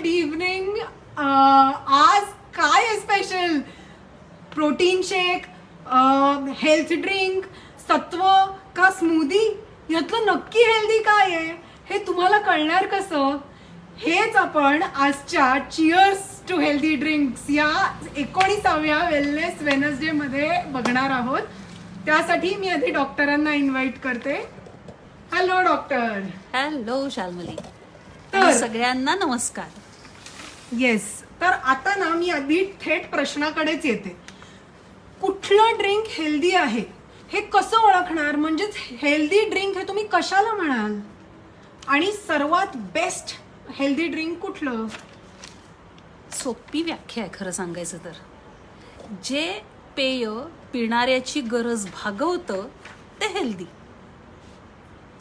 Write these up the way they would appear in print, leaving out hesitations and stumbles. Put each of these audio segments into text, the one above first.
Good evening. आज काय आहे स्पेशल? प्रोटीन शेक, हेल्थ ड्रिंक, सत्व का स्मूदी? यातलं नक्की हेल्दी काय आहे हे तुम्हाला कळणार कसं? हेच आपण आजच्या चिअर्स टू हेल्दी ड्रिंक्स या 19व्या वेलनेस वेनसडे मध्ये बघणार आहोत. त्यासाठी मी आधी डॉक्टरांना इन्व्हाइट करते. Hello doctor. हॅलो शाल्मली. तर सगळ्यांना नमस्कार. येस, तर आता ना मी आधी थेट प्रश्नाकडेच येते. कुठलं ड्रिंक हेल्दी आहे हे कसं ओळखणार? म्हणजेच हेल्दी ड्रिंक हे तुम्ही कशाला म्हणाल? आणि सर्वात बेस्ट हेल्दी ड्रिंक कुठलं? सोपी व्याख्या आहे खरं सांगायचं तर. जे पेय पिणाऱ्याची गरज भागवतं ते हेल्दी.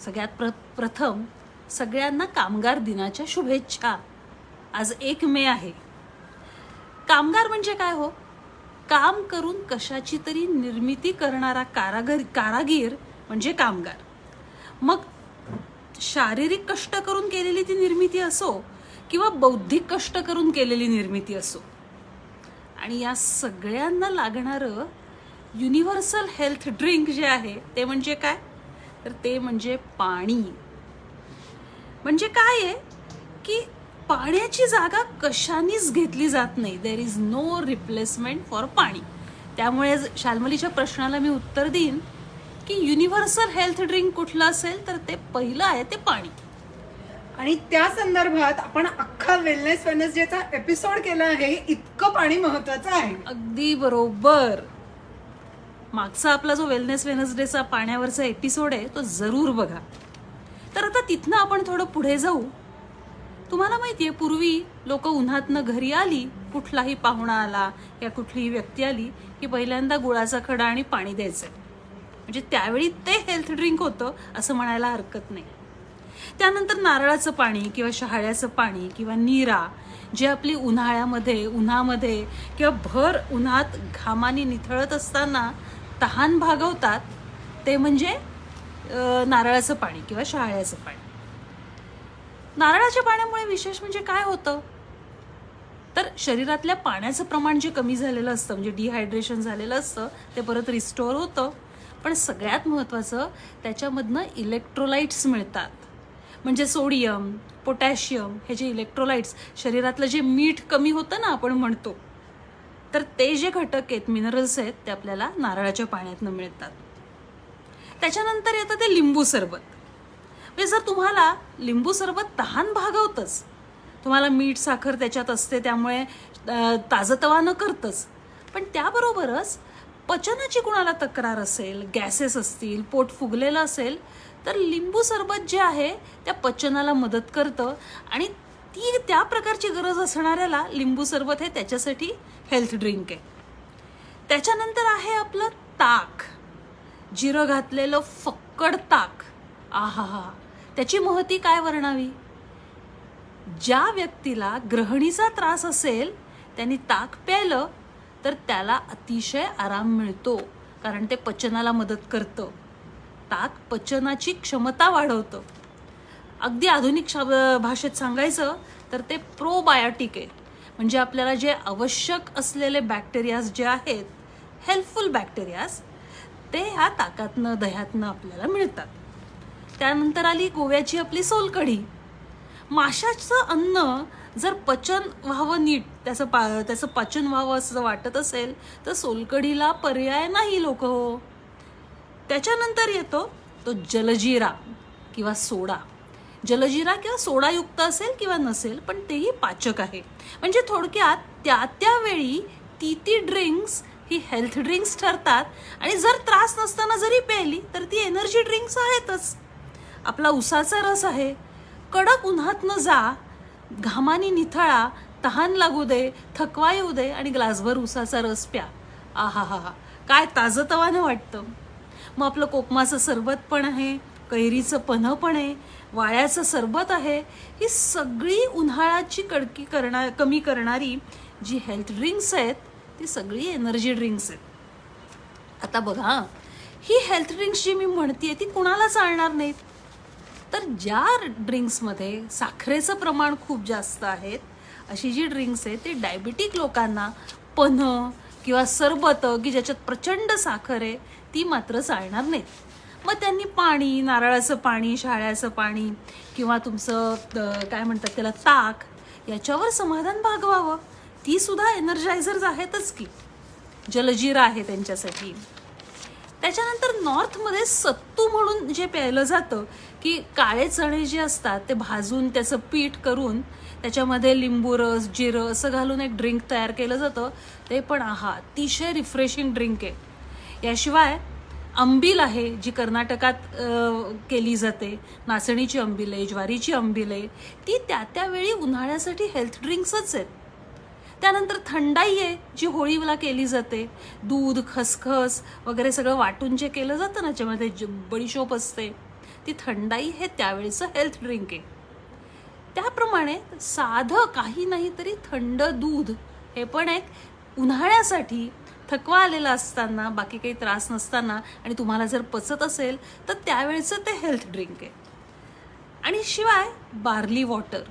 सगळ्यात प्रथम सगळ्यांना कामगार दिनाच्या शुभेच्छा. आज 1 मे आहे. कामगार म्हणजे काय हो? काम करून कशाची तरी निर्मिती करणारा कारागीर म्हणजे कामगार. मग शारीरिक कष्ट करून केलेली ती निर्मिती असो किंवा बौद्धिक कष्ट करून केलेली निर्मिती असो. आणि या सगळ्यांना लागणारं युनिव्हर्सल हेल्थ ड्रिंक जे आहे ते म्हणजे काय? तर ते म्हणजे पाणी. म्हणजे काय आहे की पाण्याची जागा कशानेच घेतली जात नाही. There is no replacement for pani. त्यामुळे शाल्मलीच्या प्रश्नाला मी उत्तर देईन की युनिव्हर्सल हेल्थ ड्रिंक कुठलं असेल तर ते पहिलं आहे ते पाणी. आणि त्या संदर्भात आपण अख्खा वेलनेस वेनसडेचा एपिसोड केला आहे. इतकं पाणी महत्वाचं आहे. अगदी बरोबर. मागचा आपला जो वेलनेस वेनसडेचा पाण्यावरचा एपिसोड आहे तो जरूर बघा. तर आता तिथनं आपण थोडं पुढे जाऊ. तुम्हाला माहितीये पूर्वी लोक उन्हातनं घरी आली, कुठलाही पाहुणा आला या कुठलीही व्यक्ती आली की पहिल्यांदा गुळाचा खडा आणि पाणी द्यायचं. म्हणजे त्यावेळी ते हेल्थ ड्रिंक होतं असं म्हणायला हरकत नाही. त्यानंतर नारळाचं पाणी किंवा शहाळ्याचं पाणी किंवा नीरा जे आपली उन्हामध्ये किंवा भर उन्हात घामाने निथळत असताना तहान भागवतात ते म्हणजे नारळाचं पाणी किंवा शहाळ्याचं पाणी. नारळाच्या पाण्यामुळे विशेष म्हणजे काय होतं तर शरीरातल्या पाण्याचं प्रमाण जे कमी झालेलं असतं म्हणजे डिहायड्रेशन झालेलं असतं ते परत रिस्टोअर होतं. पण सगळ्यात महत्त्वाचं त्याच्यामधनं इलेक्ट्रोलाइट्स मिळतात. म्हणजे सोडियम, पोटॅशियम हे जे इलेक्ट्रोलाइट्स शरीरातलं जे मीठ कमी होतं ना आपण म्हणतो तर ते जे घटक आहेत मिनरल्स आहेत ते आपल्याला नारळाच्या पाण्यातनं मिळतात. त्याच्यानंतर येतं ते लिंबू सरबत. म्हणजे जर तुम्हाला लिंबू सरबत तहान भागवतंच, तुम्हाला मीठ साखर त्याच्यात असते त्यामुळे ताजतवानं करतंच, पण त्याबरोबरच पचनाची कुणाला तक्रार असेल, गॅसेस असतील, पोट फुगलेलं असेल तर लिंबू सरबत जे आहे त्या पचनाला मदत करतं. आणि ती त्या प्रकारची गरज असणाऱ्याला लिंबू सरबत हे त्याच्यासाठी हेल्थ ड्रिंक आहे. त्याच्यानंतर आहे आपलं ताक. जिरं घातलेलं फक्कड ताक. आहा, त्याची महती काय वर्णावी. ज्या व्यक्तीला ग्रहणीचा त्रास असेल त्यांनी ताक प्यायलं तर त्याला अतिशय आराम मिळतो कारण ते पचनाला मदत करतं. ताक पचनाची क्षमता वाढवतं. अगदी आधुनिक भाषेत सांगायचं तर ते प्रोबायोटिक आहे. म्हणजे आपल्याला जे आवश्यक असलेले बॅक्टेरियाज जे आहेत, हेल्पफुल बॅक्टेरियाज, ते ह्या ताकातनं दह्यातनं आपल्याला मिळतात. त्यानंतर आली गोव्याची आपली सोलकढी. माशाचं अन्न जर पचन व्हावं नीट, त्याचं पचन व्हावं असं वाटत असेल तर सोलकढीला पर्याय नाही लोक हो. त्याच्यानंतर येतो तो जलजिरा किंवा सोडा. जलजिरा किंवा सोडायुक्त असेल किंवा नसेल पण तेही पाचक आहे. म्हणजे थोडक्यात त्यावेळी ती ड्रिंक्स ही हेल्थ ड्रिंक्स ठरतात. आणि जर त्रास नसताना जरी प्यायली तर ती एनर्जी ड्रिंक्स आहेतच. आपला उसाचा रस आहे. कडक उन्हातनं जा, घामानी निथळा, तहान लागू दे, थकवा येऊ दे आणि ग्लासभर उसाचा रस प्या. आहा, काय ताजतवानं वाटतं. मग आपलं कोकमाचं सरबत पण आहे, कैरीचं पन्हं पण आहे, वाळ्याचं सरबत आहे. ही सगळी उन्हाळ्याची कडकी कमी करणारी जी हेल्थ ड्रिंक्स आहेत ती सगळी एनर्जी ड्रिंक्स आहेत. आता बघा, ही हेल्थ ड्रिंक्स जी मी म्हणते ती कुणाला चालणार नाहीत. तर ज्या ड्रिंक्समध्ये साखरेचं प्रमाण खूप जास्त आहे अशी जी ड्रिंक्स आहे ते डायबिटिक लोकांना पन्ह किंवा सरबत की ज्याच्यात प्रचंड साखर आहे ती मात्र चालणार नाहीत. मग त्यांनी पाणी, नारळाचं पाणी, शहाळ्याचं पाणी किंवा तुमचं काय म्हणतात त्याला ताक, याच्यावर समाधान भागवावं. ती सुद्धा एनर्जायझर्स आहेतच की. जलजीरा आहे त्यांच्यासाठी. त्याच्यानंतर नॉर्थमध्ये सत्तू म्हणून जे प्यायलं जातं की काळे चणे जे असतात ते भाजून त्याचं पीठ करून त्याच्यामध्ये लिंबू रस, जिरं असं घालून एक ड्रिंक तयार केलं जातं. ते पण अतिशय रिफ्रेशिंग ड्रिंक आहे. याशिवाय अंबील आहे जी कर्नाटकात केली जाते. नाचणीची अंबील आहे, ज्वारीची अंबील आहे. ती त्यावेळी उन्हाळ्यासाठी हेल्थ ड्रिंक्सच आहेत. त्यानंतर थंडाई आहे जी होळीला केली जाते. दूध, खसखस वगैरे सगळं वाटून जे केलं जातं ना, ज्याच्यामध्ये बडीशोप असते, ती थंडाई हे त्यावेळीचं हेल्थ ड्रिंक आहे. त्याप्रमाणे साधं काही नाही तरी थंड दूध हे पण एक उन्हाळ्यासाठी, थकवा आलेला असताना, बाकी काही त्रास नसताना आणि तुम्हाला जर पचत असेल तर त्यावेळेचं ते हेल्थ ड्रिंक आहे. आणि शिवाय बार्ली वॉटर.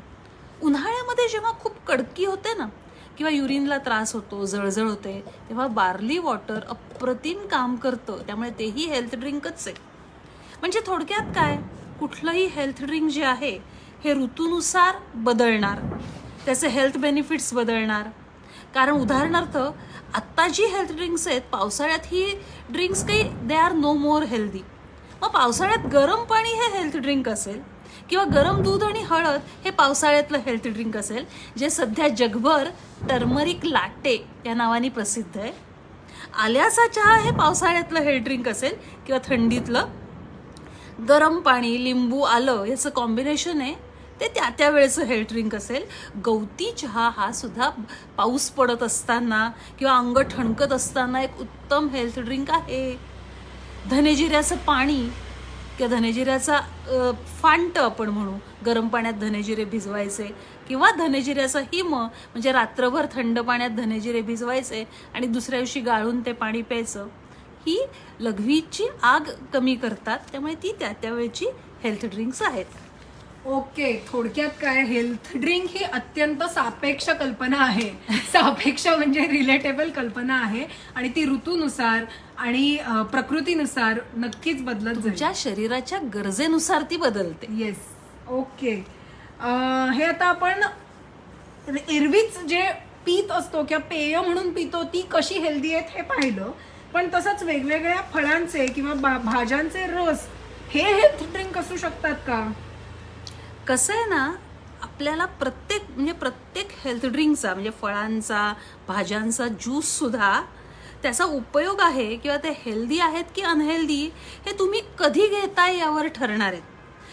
उन्हाळ्यामध्ये जेव्हा खूप कडकी होते ना किंवा युरिनला त्रास होतो, जळजळ होते, तेव्हा बार्ली वॉटर अप्रतिम काम करतं. त्यामुळे तेही हेल्थ ड्रिंकच आहे. म्हणजे थोडक्यात काय, कुठलंही हेल्थ ड्रिंक जे आहे हे ऋतूनुसार बदलणार, त्याचे हेल्थ बेनिफिट्स बदलणार. कारण उदाहरणार्थ आत्ता जी हेल्थ ड्रिंक्स आहेत, पावसाळ्यात ही ड्रिंक्स काही they are no more healthy. मग पावसाळ्यात गरम पाणी हे हेल्थ ड्रिंक असेल किंवा गरम दूध आणि हळद हे पावसाळ्यातलं हेल्थ ड्रिंक असेल, जे सध्या जगभर टर्मरिक लाटे या नावाने प्रसिद्ध आहे. आल्याचा चहा हे पावसाळ्यातलं हेल्थ ड्रिंक असेल किंवा थंडीतलं गरम पाणी, लिंबू, आलं याचं कॉम्बिनेशन आहे ते त्या वेळेचं हेल्थ ड्रिंक असेल. गवती चहा हा सुद्धा पाऊस पडत असताना किंवा अंग ठणकत असताना एक उत्तम हेल्थ ड्रिंक आहे. धनेजिऱ्याचं पाणी किंवा धनेजिऱ्याचा फांट आपण म्हणू, गरम पाण्यात धनेजिरे भिजवायचे किंवा धनेजिऱ्याचा हिम म्हणजे रात्रभर थंड पाण्यात धनेजिरे भिजवायचे आणि दुसऱ्या दिवशी गाळून ते पाणी प्यायचं. ही लघवीची आग कमी करतात. त्यामुळे ती त्यावेळेची हेल्थ ड्रिंक्स आहेत. ओके, थोडक्यात काय, हेल्थ ड्रिंक ही अत्यंत सापेक्ष कल्पना आहे. सापेक्ष म्हणजे रिलेटेबल कल्पना आहे आणि ती ऋतूनुसार आणि प्रकृतीनुसार नक्कीच बदलत जाईल. तुमच्या शरीराच्या गरजेनुसार ती बदलते. येस. ओके, हे आता आपण एरवीच जे पीत असतो किंवा पेय म्हणून पितो ती कशी हेल्दी आहेत हे पाहिलं. पण तसंच वेगवेगळ्या फळांचे किंवा भाज्यांचे रस हे हेल्थ ड्रिंक असू शकतात का? कसं आहे ना, आपल्याला प्रत्येक हेल्थ ड्रिंकचा म्हणजे फळांचा, भाज्यांचा ज्यूस सुद्धा त्याचा उपयोग आहे किंवा ते हेल्दी आहेत की अनहेल्दी हे तुम्ही कधी घेताय यावर ठरणार आहेत.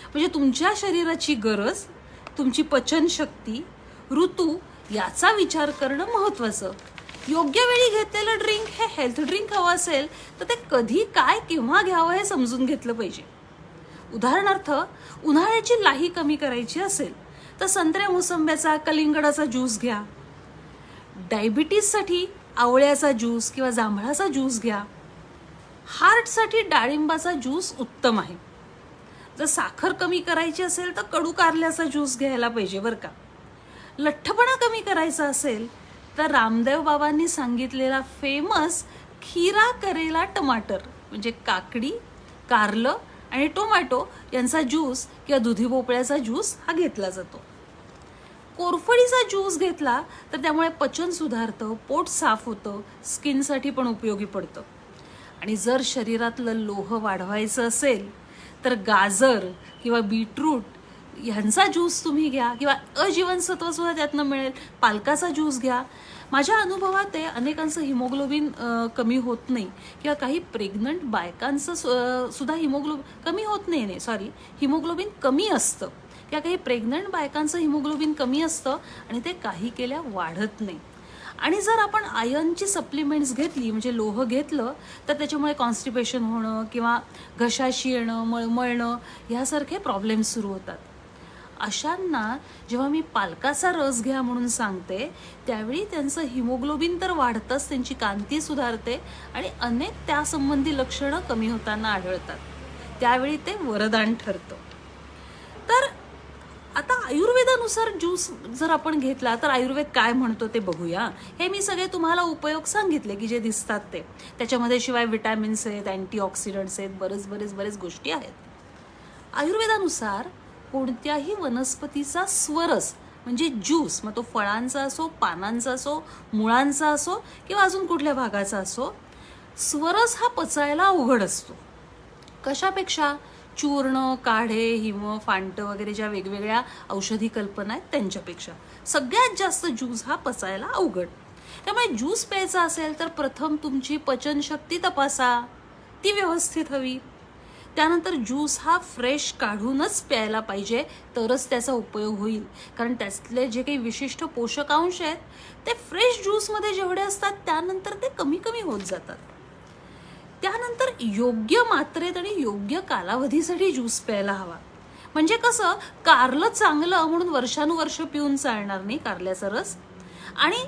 म्हणजे तुमच्या शरीराची गरज, तुमची पचनशक्ती, ऋतू याचा विचार करणं महत्त्वाचं. योग्य वेळी घेतलेलं ड्रिंक हे हेल्थ ड्रिंक हवं असेल तर ते कधी, काय, केव्हा घ्यावं हे समजून घेतलं पाहिजे. उदाहरणार्थ उन्हाळ्याची लाही कमी करायची असेल तर संत्र्या मोसंब्याचा, कलिंगडाचा ज्यूस घ्या. डायबिटीजसाठी आवळ्याचा ज्यूस किंवा जांभळाचा ज्यूस घ्या. हार्टसाठी डाळिंबाचा ज्यूस उत्तम आहे. जर साखर कमी करायची असेल तर कडू कारल्याचा ज्यूस घ्यायला पाहिजे बरं का. लठ्ठपणा कमी करायचा असेल तर रामदेव बाबांनी सांगितलेला फेमस खीरा करेला टमाटर म्हणजे काकडी, कारलं आणि टोमॅटो यांचा ज्यूस किंवा दुधी भोपळ्याचा ज्यूस हा घेतला जातो. कोरफडीचा ज्यूस घेतला तर त्यामुळे पचन सुधारतं, पोट साफ होतं, स्किनसाठी पण उपयोगी पडतं. आणि जर शरीरातलं लोह वाढवायचं असेल तर गाजर किंवा बीटरूट ह्यांचा ज्यूस तुम्ही घ्या किंवा अजीवनसत्व सुद्धा त्यातनं मिळेल. पालकाचा ज्यूस घ्या. माझ्या अनुभवात आहे अनेकांचं हिमोग्लोबिन कमी होत नाही किंवा काही प्रेग्नंट बायकांचं सुद्धा हिमोग्लोबिन कमी असतं किंवा काही प्रेग्नंट बायकांचं हिमोग्लोबिन कमी असतं आणि ते काही केल्या वाढत नाही. आणि जर आपण आयर्नची सप्लिमेंट्स घेतली म्हणजे लोह घेतलं तर त्याच्यामुळे कॉन्स्टिपेशन होणं किंवा घशाशी येणं, मळमळणं ह्यासारखे प्रॉब्लेम्स सुरू होतात. अशांना जेव्हा मी पालकाचा रस घ्या म्हणून सांगते त्यावेळी त्यांचं हिमोग्लोबिन तर वाढतंच, त्यांची कांती सुधारते आणि अनेक त्यासंबंधी लक्षणं कमी होताना आढळतात. त्यावेळी ते वरदान ठरतं. तर आता आयुर्वेदानुसार ज्यूस जर आपण घेतला तर आयुर्वेद काय म्हणतो ते बघूया. हे मी सगळे तुम्हाला उपयोग सांगितले की जे दिसतात ते. त्याच्यामध्ये शिवाय विटॅमिन्स आहेत, अँटीऑक्सिडंट्स आहेत, बरेच गोष्टी आहेत. आयुर्वेदानुसार कोणत्याही वनस्पतीचा स्वरस म्हणजे ज्यूस, मग तो फळांचा असो, पानांचा असो, मुळांचा असो किंवा अजून कुठल्या भागाचा असो, स्वरस हा पचायला अवघड असतो. कशापेक्षा? चूर्ण, काढे, हिम, फांट वगैरे ज्या वेगवेगळ्या औषधी कल्पना आहेत त्यांच्यापेक्षा सगळ्यात जास्त ज्यूस हा पचायला अवघड. त्यामुळे ज्यूस प्यायचा असेल तर प्रथम तुमची पचनशक्ती तपासा, ती व्यवस्थित हवी. त्यानंतर ज्यूस हा फ्रेश काढूनच प्यायला पाहिजे, तरच त्याचा उपयोग होईल. कारण त्यातले जे काही विशिष्ट पोषकांश आहेत ते फ्रेश ज्यूसमध्ये जेवढे असतात त्यानंतर ते कमी कमी होत जातात. त्यानंतर योग्य मात्रेत आणि योग्य कालावधीसाठी ज्यूस प्यायला हवा. म्हणजे कसं, कारलं चांगलं म्हणून वर्षानुवर्ष पिऊन चालणार नाही कारल्याचा रस. आणि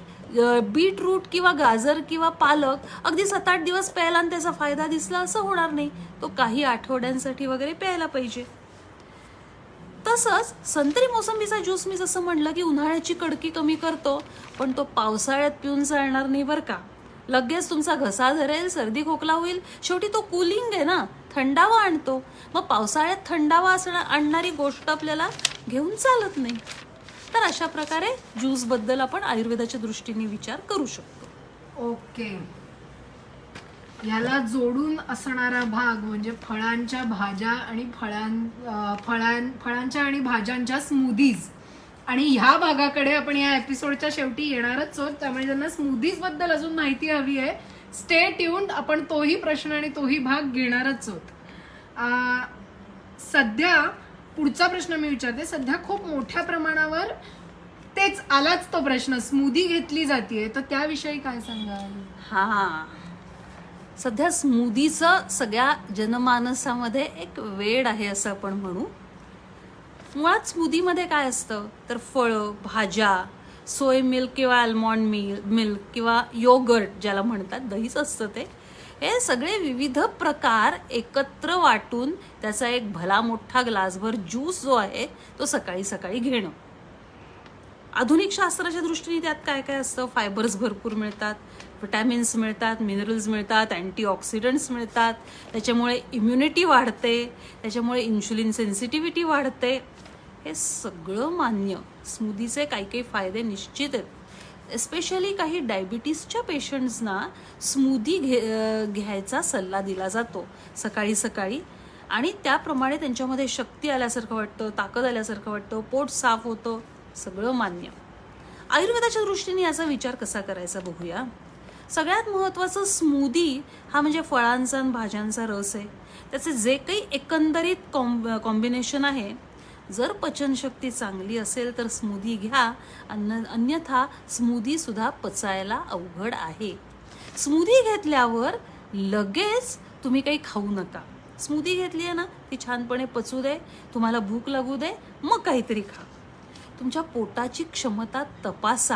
बीटरूट किंवा गाजर किंवा पालक अगदी 7-8 दिवस प्यायला आणि त्याचा फायदा दिसला असं होणार नाही. तो काही आठवड्यांसाठी वगैरे प्यायला पाहिजे. तसंच संत्री मोसंबीचा ज्यूस मी जसं म्हणलं की उन्हाळ्याची कडकी कमी करतो, पण तो पावसाळ्यात पिऊन चालणार नाही बरं का. लगेच तुमचा घसा धरेल, सर्दी खोकला होईल. शेवटी तो कूलिंग आहे ना, थंडावा आणतो. मग पावसाळ्यात थंडावा आणणारी गोष्ट आपल्याला घेऊन चालत नाही. तर अशा प्रकारे ज्यूस बद्दल आपण आयुर्वेदाच्या दृष्टीने विचार करू शकतो. ओके. याला जोडून असणारा भाग म्हणजे फळांच्या भाज्या आणि फळांच्या आणि भाज्यांच्या स्मूदीज. आणि ह्या भागाकडे आपण या एपिसोडच्या शेवटी येणारच आहोत. त्यामुळे ज्यांना स्मूदीज बद्दल अजून माहिती हवी आहे, स्टे ट्यून्ड. आपण तोही प्रश्न आणि तोही भाग घेणारच आहोत. सध्या पुढचा प्रश्न मी विचारते. सध्या खूप मोठ्या प्रमाणावर तेच आलाच तो प्रश्न, स्मूदी घेतली जाते, तर त्याविषयी काय सांगाल? हा, सध्या स्मूदीचं सगळ्या जनमानसामध्ये एक वेड आहे असं आपण म्हणू. मुळात स्मूदीमध्ये काय असतं तर फळं, भाज्या, सोय मिल्क किंवा आल्मॉन्ड मिल्क किंवा योगर्ट ज्याला म्हणतात, दहीच असतं ते. हे सगळे विविध प्रकार एकत्र वाटून त्याचा एक भला मोठा ग्लासभर ज्यूस जो आहे तो सकाळी सकाळी घेणं. आधुनिक शास्त्राच्या दृष्टीने त्यात काय काय असतं? फायबर्स भरपूर मिळतात, विटॅमिन्स मिळतात, मिनरल्स मिळतात, अँटीऑक्सिडंट्स मिळतात. त्याच्यामुळे इम्युनिटी वाढते, त्याच्यामुळे इन्शुलिन सेन्सिटिव्हिटी वाढते. हे सगळं मान्य. स्मूदीचे काही काही फायदे निश्चित आहेत. एस्पेशली काही डायबिटीसच्या पेशंट्सना स्मूदी घ्यायचा सल्ला दिला जातो सकाळी सकाळी. आणि त्याप्रमाणे त्यांच्यामध्ये शक्ती आल्यासारखं वाटतं, ताकद आल्यासारखं वाटतं, पोट साफ होतं. सगळं मान्य. आयुर्वेदाच्या दृष्टीने याचा विचार कसा करायचा बघूया. सगळ्यात महत्त्वाचं स्मूदी हा म्हणजे फळांचा आणि भाज्यांचा रस आहे. त्याचे जे काही एकंदरीत कॉम्बिनेशन आहे, जर पचनशक्ती चांगली असेल तर स्मूदी घ्या, अन्यथा स्मूदी सुद्धा पचायला अवघड आहे. स्मूदी घेतल्यावर लगेच तुम्ही काही खाऊ नका. स्मूदी घेतली आहे ना, ती छानपणे पचू दे, तुम्हाला भूक लागू दे, मग काहीतरी खा. तुमच्या पोटाची क्षमता तपासा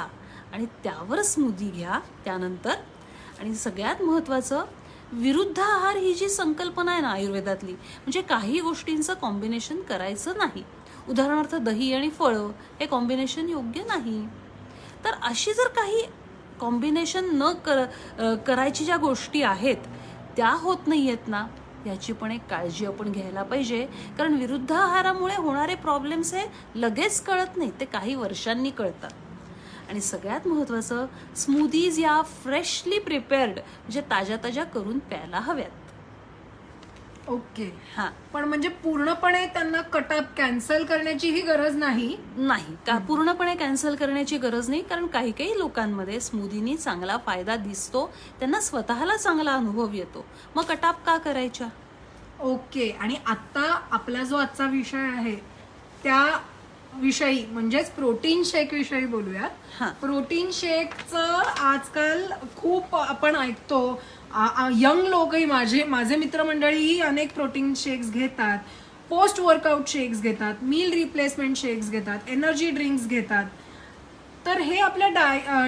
आणि त्यावर स्मूदी घ्या त्यानंतर. आणि सगळ्यात महत्त्वाचं, विरुद्ध आहार ही जी संकल्पना आहे ना आयुर्वेदातली, म्हणजे काही गोष्टींचं कॉम्बिनेशन करायचं नाही. उदाहरणार्थ दही आणि फळं हे कॉम्बिनेशन योग्य नाही. तर अशी जर काही कॉम्बिनेशन करायची ज्या गोष्टी आहेत त्या होत नाही आहेत ना, याची पण एक काळजी आपण घ्यायला पाहिजे. कारण विरुद्ध आहारामुळे होणारे प्रॉब्लेम्स हे लगेच कळत नाही, ते काही वर्षांनी कळतात. आणि सगळ्यात महत्त्वाचं, स्मूदीज या फ्रेशली प्रिपेअर्ड म्हणजे ताज्या ताज्या करून प्यायला हव्यात. ओके. हां, पण म्हणजे पूर्णपणे त्यांना कटअप कॅन्सल करण्याचीही गरज नाही. का पूर्णपणे कॅन्सल करण्याची गरज नाही. कारण काही काही लोकांमध्ये स्मूदीनी चांगला फायदा दिसतो, त्यांना स्वतःला चांगला अनुभव येतो. मग कटाप का करायच्या? ओके. आणि आता आपला जो आजचा विषय आहे त्या विषयी म्हणजेच प्रोटीन शेक विषयी बोलूयात. हां. प्रोटीन शेकचं आजकाल खूप आपण ऐकतो. यंग लोकही, माझे मित्रमंडळीही अनेक प्रोटीन शेक्स घेतात, पोस्ट वर्कआउट शेक्स घेतात, मील रिप्लेसमेंट शेक्स घेतात, एनर्जी ड्रिंक्स घेतात. तर हे आपल्या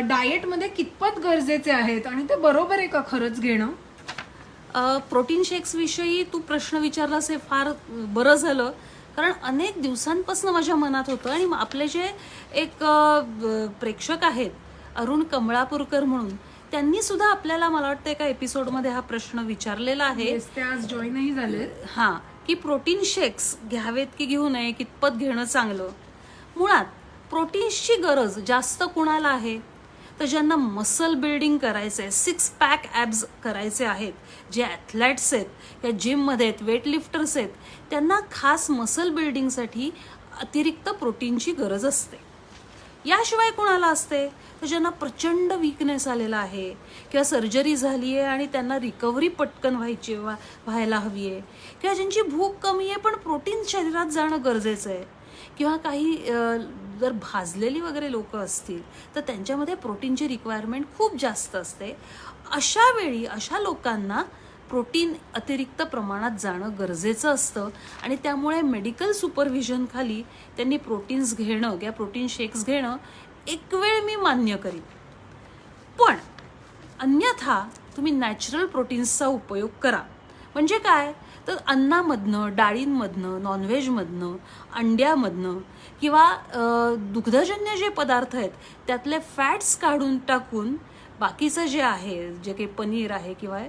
डाएटमध्ये कितपत गरजेचे आहेत आणि ते बरोबर आहे का खरंच घेणं? प्रोटीन शेक्स विषयी तू प्रश्न विचारलास हे फार बरं झालं. कारण अनेक दिवसांपासून माझ्या मनात होतं आणि आपले जे एक प्रेक्षक आहेत अरुण कमळापूरकर म्हणून, त्यांनी सुद्धा आपल्याला मला वाटतं एका एपिसोडमध्ये हा प्रश्न विचारलेला आहे. Yes, ते आज जॉईनही झाले. हां, की प्रोटीन शेक्स घ्यावेत की घेऊ नये, कितपत घेणं चांगलं. मुळात प्रोटीन्सची गरज जास्त कुणाला आहे, तर ज्यांना मसल बिल्डिंग करायचं आहे, 6 पॅक ॲब्स करायचे आहेत, जे ॲथलेट्स आहेत या जिममध्ये आहेत, वेटलिफ्टर्स आहेत, त्यांना खास मसल बिल्डिंगसाठी अतिरिक्त प्रोटीनची गरज असते. याशिवाय कुणाला असते, तर ज्यांना प्रचंड वीकनेस आलेला आहे किंवा सर्जरी झाली आहे आणि त्यांना रिकव्हरी पटकन व्हायला हवी आहे, किंवा ज्यांची भूक कमी आहे पण प्रोटीन शरीरात जाणं गरजेचं आहे, किंवा काही जर भाजलेली वगैरे लोक असतील तर त्यांच्यामध्ये प्रोटीनची रिक्वायरमेंट खूप जास्त असते. अशा वेळी अशा लोकांना प्रोटीन अतिरिक्त प्रमाणात जाणं गरजेचं असतं आणि त्यामुळे मेडिकल सुपरव्हिजन खाली त्यांनी प्रोटीन्स घेणं किंवा प्रोटीन शेक्स घेणं एक वेळ मी मान्य करीन. पण अन्यथा तुम्ही नॅचरल प्रोटीन्सचा उपयोग करा. म्हणजे काय, तर अन्नामधनं, डाळींमधनं, नॉनव्हेजमधनं, अंड्यामधनं किंवा दुग्धजन्य जे पदार्थ आहेत त्यातले फॅट्स काढून टाकून बाकीचं जे आहे, जे काही पनीर आहे किंवा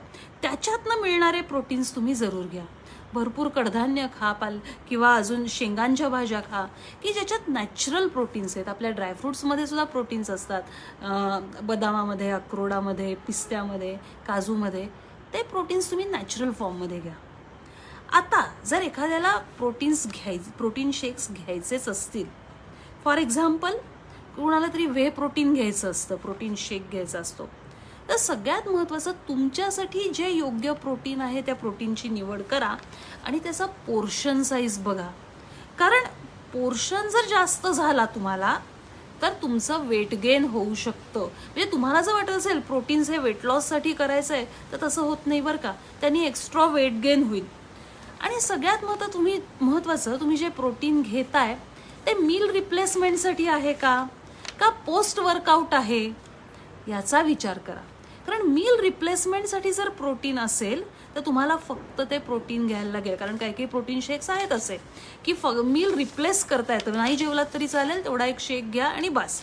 त्याच्यातनं मिळणारे प्रोटीन्स तुम्ही जरूर घ्या. भरपूर कडधान्य खा, किंवा अजून शेंगांच्या भाज्या खा की ज्याच्यात नॅचरल प्रोटीन्स आहेत. आपल्या ड्रायफ्रुट्समध्ये सुद्धा प्रोटीन्स असतात, बदामामध्ये, अक्रोडामध्ये, पिस्त्यामध्ये, काजूमध्ये. ते प्रोटीन्स तुम्ही नॅचरल फॉर्ममध्ये घ्या. आता जर एखाद्याला प्रोटीन शेक्स घ्यायचेच असतील, फॉर एक्झाम्पल कोणाला तरी वे प्रोटीन घ्यायचं असतं, प्रोटीन शेक घ्यायचा असतो, तर सगळ्यात महत्त्वाचं तुमच्यासाठी जे योग्य प्रोटीन आहे त्या प्रोटीनची निवड करा आणि त्याचा पोर्शन साईज बघा. कारण पोर्शन जर जास्त झाला तुम्हाला तर तुमचं वेट गेन होऊ शकतं. म्हणजे तुम्हाला जर वाटत असेल प्रोटीन्स हे वेट लॉससाठी करायचं आहे तर तसं होत नाही बरं का, त्यांनी एक्स्ट्रा वेट गेन होईल. आणि सगळ्यात महत्त्वाचं तुम्ही जे प्रोटीन घेताय ते मील रिप्लेसमेंटसाठी आहे का पोस्ट वर्कआउट आहे याचा विचार करा. कारण मील रिप्लेसमेंटसाठी जर प्रोटीन असेल तर तुम्हाला फक्त ते प्रोटीन घ्यायला लागेल. कारण काही काही प्रोटीन शेक्स आहेत असे की मील रिप्लेस करता येतं, नाही जेवलात तरी चालेल, तेवढा एक शेक घ्या आणि बस.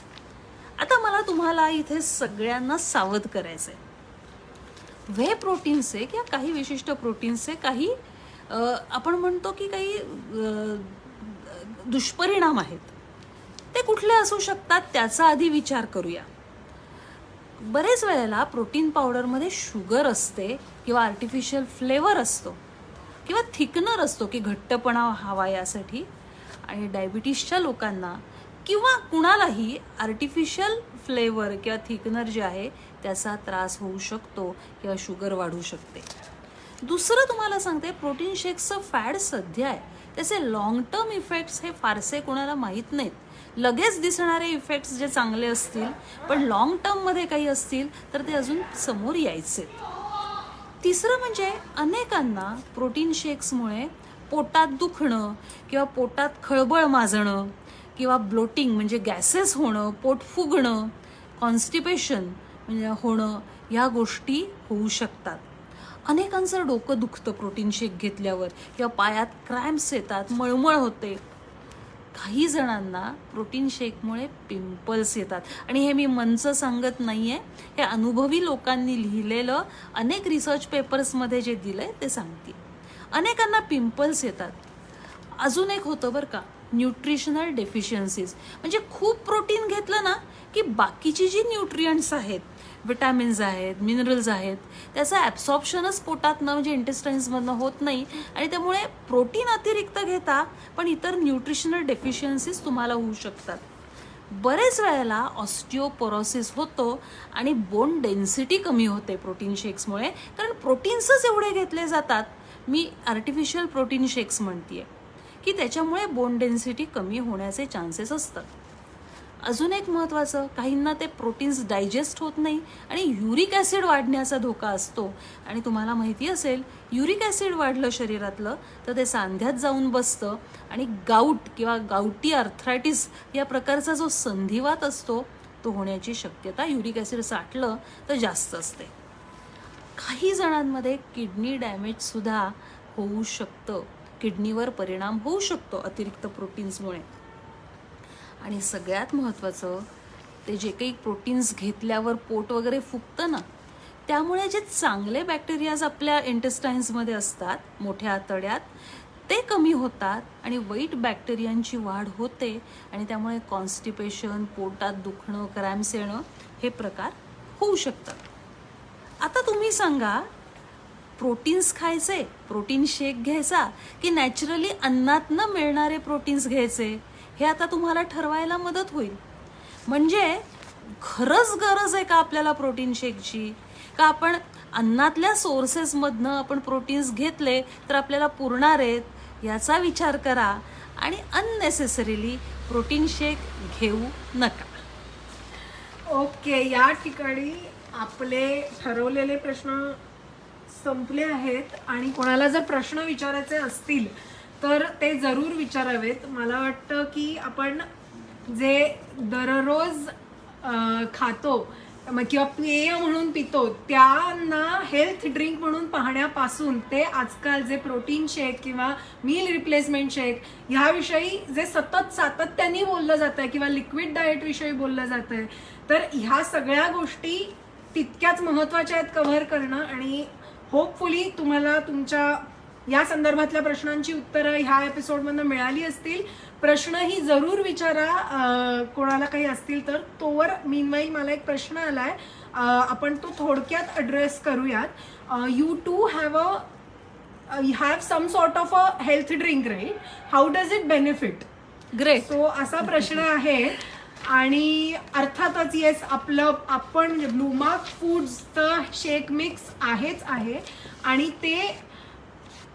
आता मला तुम्हाला इथे सगळ्यांना सावध करायचं आहे. व्हे प्रोटीन्सचे किंवा काही विशिष्ट प्रोटीन्सचे काही आपण म्हणतो की काही दुष्परिणाम आहेत. ते कुठले असू शकतात त्याचा आधी विचार करूया. बरेच वेळेला प्रोटीन पावडरमध्ये शुगर असते किंवा आर्टिफिशियल फ्लेवर असतो किंवा थिकनर असतो की घट्टपणा हवा यासाठी. आणि डायबिटीसच्या लोकांना किंवा कुणालाही आर्टिफिशियल फ्लेवर किंवा थिकनर जे आहे त्याचा त्रास होऊ शकतो किंवा शुगर वाढू शकते. दुसरं तुम्हाला सांगते, प्रोटीन शेक्सचं फॅड सध्या आहे, त्याचे लॉंग टर्म इफेक्ट्स हे फारसे कोणाला माहीत नाहीत. लगेच दिसणारे इफेक्ट्स जे चांगले असतील पण लॉंग टर्ममध्ये काही असतील तर ते अजून समोर यायचे. तिसरं म्हणजे अनेकांना प्रोटीन शेक्समुळे पोटात दुखणं किंवा पोटात खळबळ माजणं किंवा ब्लोटिंग म्हणजे गॅसेस होणं, पोट फुगणं, कॉन्स्टिपेशन म्हणजे होणं, या गोष्टी होऊ शकतात. अनेकांचं डोकं दुखतं प्रोटीन शेक घेतल्यावर किंवा पायात क्रॅम्प्स येतात, मळमळ होते. काही जणांना प्रोटीन शेकमुळे पिंपल्स येतात. आणि हे मी मनचं सांगत नाही आहे, हे अनुभवी लोकांनी लिहिलेलं अनेक रिसर्च पेपर्समध्ये जे दिलं आहे ते सांगते. अनेकांना पिंपल्स येतात. अजून एक होतं बरं का, न्यूट्रिशनल डेफिशियन्सीज. म्हणजे खूप प्रोटीन घेतलं ना की बाकीची जी न्यूट्रियंट्स आहेत, विटॅमिन्स आहेत, मिनरल्स आहेत, त्याचं ॲब्सॉर्प्शनच पोटातनं म्हणजे इंटेस्टाईन्समधनं होत नाही आणि त्यामुळे प्रोटीन अतिरिक्त घेता पण इतर न्यूट्रिशनल डेफिशियन्सीज तुम्हाला होऊ शकतात. बरेच वेळेला ऑस्टिओपोरोसिस होतो आणि बोन डेन्सिटी कमी होते प्रोटीन शेक्समुळे, कारण प्रोटीन्सच एवढे घेतले जातात. मी आर्टिफिशियल प्रोटीन शेक्स म्हणते की त्याच्यामुळे बोन डेन्सिटी कमी होण्याचे चान्सेस असतात. अजून एक महत्त्वाचं, काहींना ते प्रोटीन्स डायजेस्ट होत नाही आणि युरिक ॲसिड वाढण्याचा धोका असतो. आणि तुम्हाला माहिती असेल युरिक ॲसिड वाढलं शरीरातलं तर ते सांध्यात जाऊन बसतं आणि गाऊट किंवा गावटी आर्थरायटिस या प्रकारचा जो संधिवात असतो तो होण्याची शक्यता युरिक ॲसिड साठलं तर जास्त असते. काही जणांमध्ये किडनी डॅमेजसुद्धा होऊ शकतं किडनीवर परिणाम होऊ शकतो अतिरिक्त प्रोटीन्समुळे. आणि सगळ्यात महत्त्वाचं, ते जे काही प्रोटीन्स घेतल्यावर पोट वगैरे फुगतं ना, त्यामुळे जे चांगले बॅक्टेरियाज आपल्या इंटेस्टाईन्समध्ये असतात मोठ्या आतड्यात, ते कमी होतात आणि वाईट बॅक्टेरियांची वाढ होते आणि त्यामुळे कॉन्स्टिपेशन, पोटात दुखणं, क्रॅम्प्स येणं हे प्रकार होऊ शकतात. आता तुम्ही सांगा, प्रोटीन्स खायचे, प्रोटीन शेक घ्यायचा की नॅचरली अन्नातनं मिळणारे प्रोटीन्स घ्यायचे, हे आता तुम्हाला ठरवायला मदत होईल. म्हणजे खरंच गरज आहे का आपल्याला प्रोटीन शेकची, का आपण अन्नातल्या सोर्सेसमधनं आपण प्रोटीन्स घेतले तर आपल्याला पुरणार आहेत, याचा विचार करा आणि अननेसेसरीली प्रोटीन शेक घेऊ नका. ओके, या ठिकाणी आपले ठरवलेले प्रश्न संपले आहेत. आणि कोणाला जर प्रश्न विचारायचे असतील तर ते जरूर विचारावेत. मला वाटतं की आपण जे दररोज खातो किंवा पेय म्हणून पितो, त्यांना हेल्थ ड्रिंक म्हणून पाहण्यापासून ते आजकाल जे प्रोटीन शेक किंवा मील रिप्लेसमेंट शेक ह्याविषयी जे सतत सातत्याने बोललं जात आहे किंवा लिक्विड डाएट विषयी बोललं जात आहे, तर ह्या सगळ्या गोष्टी तितक्याच महत्त्वाच्या आहेत कव्हर करणं. आणि होपफुली तुम्हाला तुमच्या या संदर्भातल्या प्रश्नांची उत्तरं ह्या एपिसोडमधनं मिळाली असतील. प्रश्नही जरूर विचारा कोणाला काही असतील तर. तोवर मीनवाईल मला एक प्रश्न आलाय, आपण तो थोडक्यात ॲड्रेस करूयात. You too have some sort of a health drink, right? How does it benefit? Great. So असा प्रश्न आहे. आणि अर्थातच येस, आपण ब्लूमार्क फूड्सचं शेक मिक्स आहेच आहे. आणि ते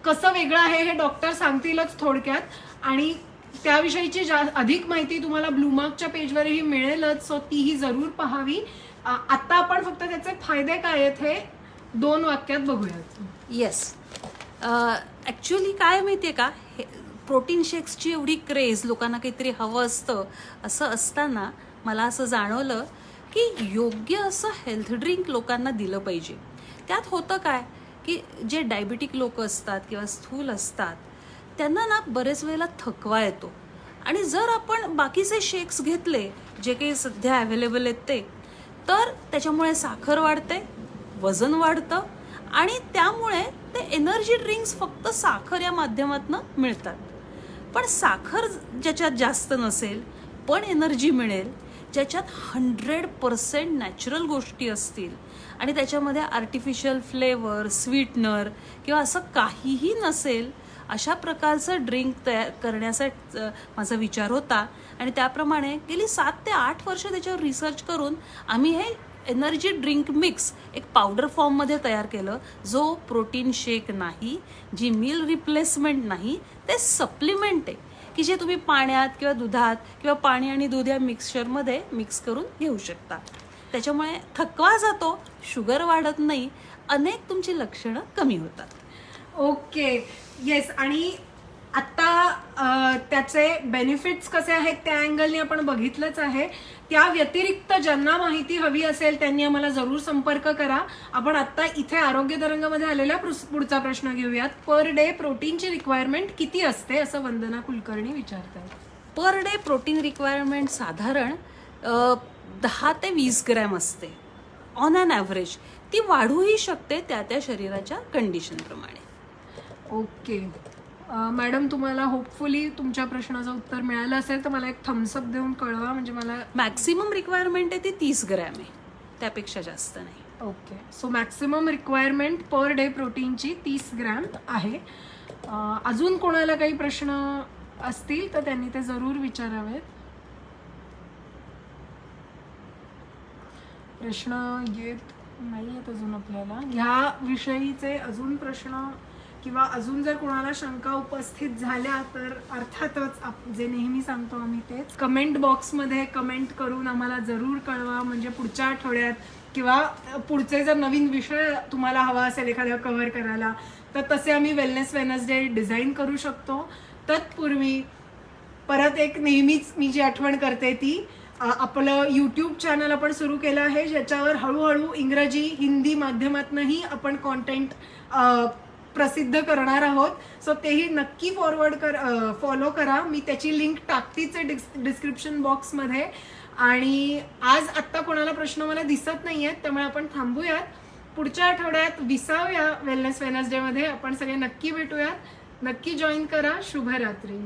कसं वेगळं आहे हे डॉक्टर सांगतीलच थोडक्यात. आणि त्याविषयीची अधिक माहिती तुम्हाला ब्लूमार्कच्या पेजवरही मिळेलच, सो तीही जरूर पाहावी. आता आपण फक्त त्याचे फायदे काय आहेत हे 2 वाक्यात बघूयात. येस, ॲक्च्युली काय माहिती आहे का, प्रोटीन शेक्सची एवढी क्रेज, लोकांना काहीतरी हवं असतं, असं असताना मला असं जाणवलं की योग्य असं हेल्थ ड्रिंक लोकांना दिलं पाहिजे. त्यात होतं काय की जे डायबिटिक लोक असतात किंवा स्थूल असतात, त्यांना ना बरेच वेळेला थकवा येतो. आणि जर आपण बाकीचे शेक्स घेतले जे काही सध्या अवेलेबल आहेत ते, तर त्याच्यामुळे साखर वाढते, वजन वाढतं आणि त्यामुळे ते एनर्जी ड्रिंक्स फक्त साखर या माध्यमातून मिळतात. पण साखर ज्याच्यात जास्त नसेल पण एनर्जी मिळेल, ज्याच्यात 100% नॅचरल गोष्टी असतील आणि त्याच्यामध्ये आर्टिफिशियल फ्लेवर, स्वीटनर किंवा असं काहीही नसेल, अशा प्रकारचं ड्रिंक तयार करण्याचा माझा विचार होता. आणि त्याप्रमाणे गेली 7 ते 8 वर्ष त्याच्यावर रिसर्च करून आम्ही हे एनर्जी ड्रिंक मिक्स एक पावडर फॉर्ममध्ये तयार केलं, जो प्रोटीन शेक नाही, जी मील रिप्लेसमेंट नाही, ते सप्लिमेंट आहे की जे तुम्ही पाण्यात किंवा दुधात किंवा पाणी आणि दूध या मिक्सचरमध्ये मिक्स करून घेऊ शकता. त्याच्यामुळे थकवा जातो, शुगर वाढत नाही, अनेक तुमची लक्षणं कमी होतात. Okay, yes. आणि आता त्याचे बेनिफिट्स कसे आहेत त्या अँगलने आपण बघितलंच आहे. त्या व्यतिरिक्त ज्यांना माहिती हवी असेल त्यांनी आम्हाला जरूर संपर्क करा. आपण आता इथे आरोग्य तरंगामध्ये आलेला पुढचा प्रश्न घेऊयात. पर डे प्रोटीनची रिक्वायरमेंट किती असते असं वंदना कुलकर्णी विचारतात. पर डे प्रोटीन रिक्वायरमेंट साधारण 10 ते 20 ग्रॅम असते ऑन ॲन ॲव्हरेज. ती वाढूही शकते त्या त्या शरीराच्या कंडिशनप्रमाणे. ओके मॅडम, तुम्हाला होपफुली तुमच्या प्रश्नाचं उत्तर मिळालं असेल तर मला एक थम्सअप देऊन कळवा, म्हणजे मला. मॅक्सिमम रिक्वायरमेंट आहे ती 30 ग्रॅम आहे, त्यापेक्षा जास्त नाही. Okay, so maximum requirement per day प्रोटीनची 30 ग्रॅम आहे. अजून कोणाला काही प्रश्न असतील तर त्यांनी ते जरूर विचारावेत. प्रश्न येत नाही आहेत अजून आपल्याला ह्या विषयीचे. अजून प्रश्न किंवा अजून जर कोणाला शंका उपस्थित झाल्या तर अर्थातच जे नेहमी सांगतो आम्ही तेच, कमेंट बॉक्समध्ये कमेंट करून आम्हाला जरूर कळवा. म्हणजे पुढच्या आठवड्यात किंवा पुढचे जर नवीन विषय तुम्हाला हवा असेल एखादा कव्हर करायला, तर तसे आम्ही वेलनेस वेनसडे डिझाईन करू शकतो. तत्पूर्वी परत एक नेहमीच मी जी आठवण करते ती, आपलं यूट्यूब चॅनल आपण सुरू केलं आहे, ज्याच्यावर हळूहळू इंग्रजी, हिंदी माध्यमातूनही आपण कॉन्टेंट प्रसिद्ध करणार आहोत. सो तेही नक्की फॉलो करा. मी त्याची लिंक टाकतीच आहे डिस्क्रिप्शन बॉक्समध्ये. आणि आज आत्ता कोणाला प्रश्न मला दिसत नाहीयेत, त्यामुळे आपण थांबूयात. पुढच्या आठवड्यात 20व्या वेलनेस वेनसडे मध्ये आपण सगळे नक्की भेटूयात. नक्की जॉईन करा. शुभरात्री.